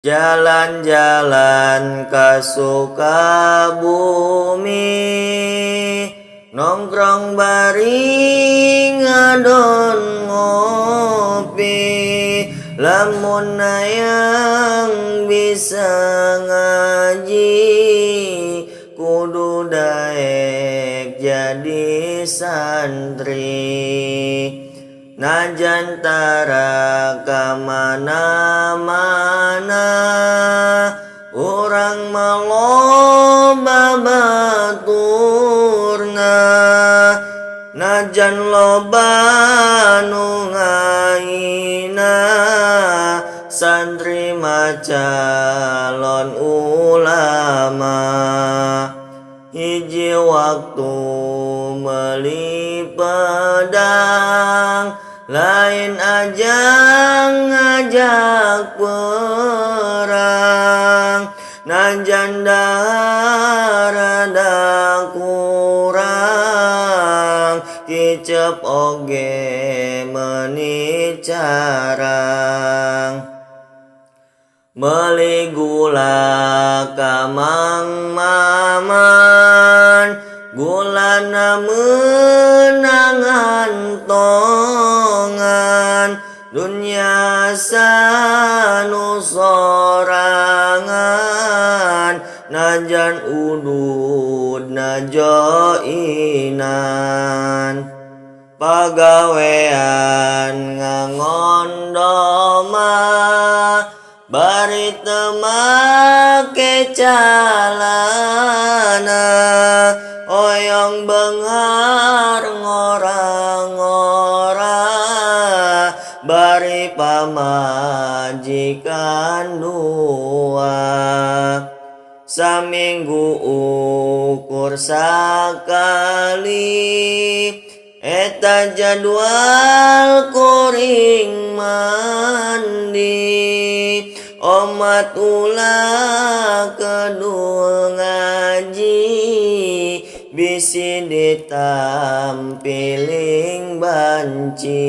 Jalan-jalan ka Sukabumi, nongkrong bari ngadon ngopi, lamun hayang bisa ngaji, kudu daek jadi santri. Najan tara kamana-mana, urang maloba baturna. Najan loba nu ngaina, santri macalon ulama. Hiji waktu meuli pedang, lain ajang ngajak perang. Najan rada kurang, kicep oge meuni carang. Meuli gula ka Mang Maman, gulana meunangan tongan, dunya sanu sorangan, najan udud najoinan. Pagawean ngangondoma, bari teu make calana, oyong beunghar ngora-ngora, bari pamajikan dua. Saminggu ukur sakali, eta jadwal kuring mandi. Omat ulah kedua ngaji, bisi ditampiling banci.